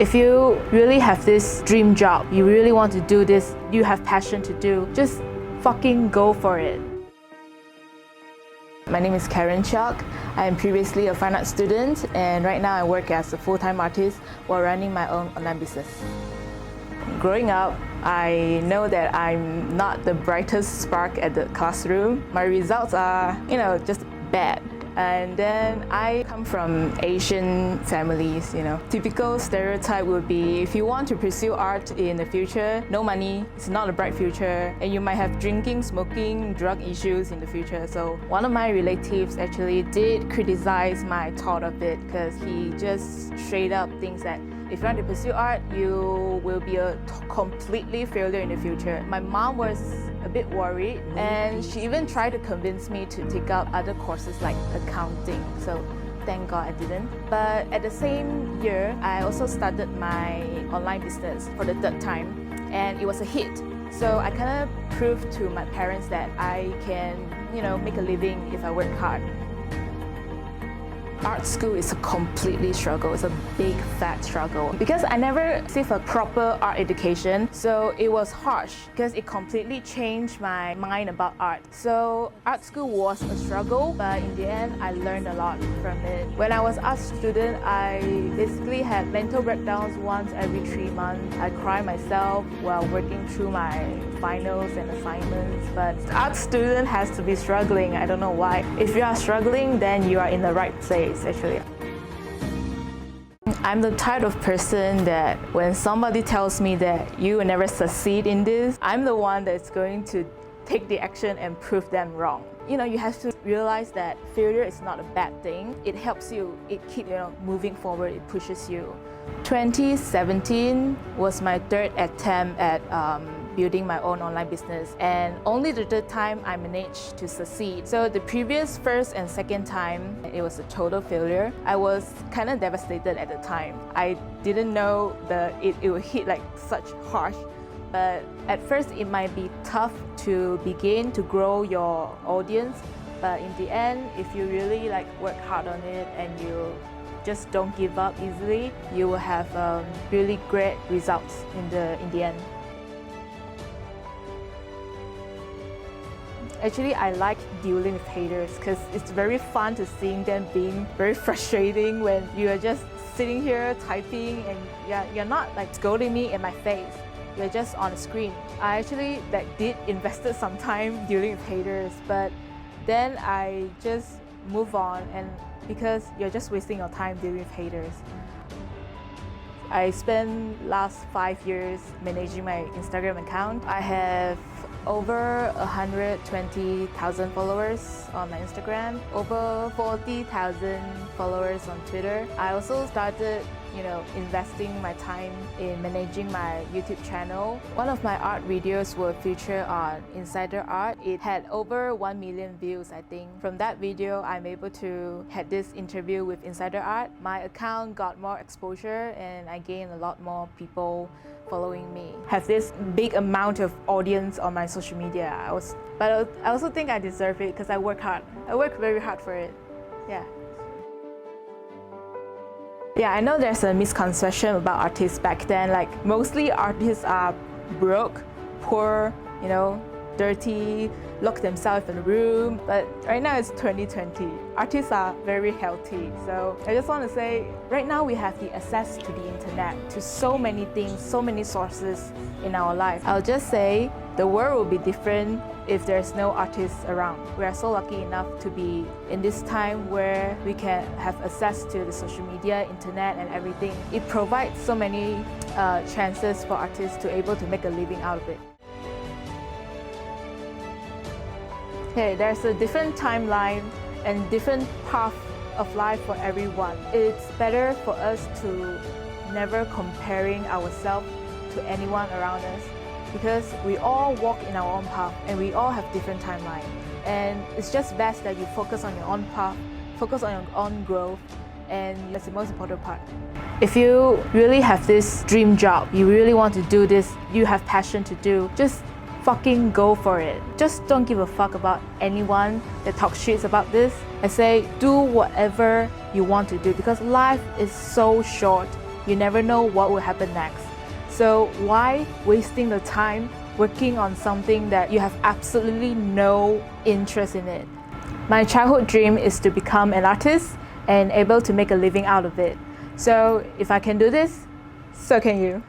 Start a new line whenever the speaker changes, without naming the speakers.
If you really have this dream job, you really want to do this, you have passion to do, just fucking go for it. My name is Karen Chok. I am previously a fine arts student, and right now I work as a full-time artist while running my own online business. Growing up, I know that I'm not the brightest spark at the classroom. My results are, just bad. And then I come from Asian families, Typical stereotype would be if you want to pursue art in the future, no money, it's not a bright future, and you might have drinking, smoking, drug issues in the future. So one of my relatives actually did criticize my thought of it because he just straight up thinks that if you want to pursue art, you will be a completely failure in the future. My mom was a bit worried, and she even tried to convince me to take up other courses like accounting. So thank God I didn't. But at the same year, I also started my online business for the third time, and it was a hit. So I kind of proved to my parents that I can, make a living if I work hard. Art school is a completely struggle. It's a big fat struggle because I never received a proper art education, so it was harsh because it completely changed my mind about art. So art school was a struggle, but in the end I learned a lot from it. When I was art student, I basically had mental breakdowns once every 3 months. I cry myself while working through my finals and assignments, but art student has to be struggling. I don't know why. If you are struggling, then you are in the right place. Actually, I'm the type of person that when somebody tells me that you will never succeed in this, I'm the one that's going to take the action and prove them wrong. You have to realize that failure is not a bad thing. It helps you, it keeps moving forward, it pushes you. 2017 was my third attempt at building my own online business, and only the third time I managed to succeed. So the previous first and second time, it was a total failure. I was kind of devastated at the time. I didn't know that it would hit like such harsh. But at first it might be tough to begin to grow your audience, but in the end, if you really work hard on it and you just don't give up easily, you will have really great results in the end. Actually, I like dealing with haters because it's very fun to seeing them being very frustrating when you are just sitting here typing and you're not scolding me in my face. You're just on a screen. I actually did invested some time dealing with haters, but then I just move on, and because you're just wasting your time dealing with haters. I spent last 5 years managing my Instagram account. I have over 120,000 followers on my Instagram, over 40,000 followers on Twitter. I also started investing my time in managing my YouTube channel. One of my art videos were featured on Insider Art. It had over 1 million views, I think. From that video, I'm able to have this interview with Insider Art. My account got more exposure and I gained a lot more people following me. Have this big amount of audience on my social media. But I also think I deserve it because I work hard. I work very hard for it. Yeah, I know there's a misconception about artists back then. Mostly artists are broke, poor, dirty, lock themselves in a room. But right now it's 2020. Artists are very healthy. So I just want to say, right now we have the access to the internet, to so many things, so many sources in our life. I'll just say the world will be different if there's no artists around. We are so lucky enough to be in this time where we can have access to the social media, internet and everything. It provides so many chances for artists to able to make a living out of it. Okay, there's a different timeline and different path of life for everyone. It's better for us to never comparing ourselves to anyone around us, because we all walk in our own path and we all have different timeline. And it's just best that you focus on your own path, focus on your own growth, and that's the most important part. If you really have this dream job, you really want to do this, you have passion to do, just fucking go for it. Just don't give a fuck about anyone that talks shit about this. I say do whatever you want to do because life is so short. you never know what will happen next. So why wasting the time working on something that you have absolutely no interest in it? My childhood dream is to become an artist and able to make a living out of it. So if I can do this, so can you.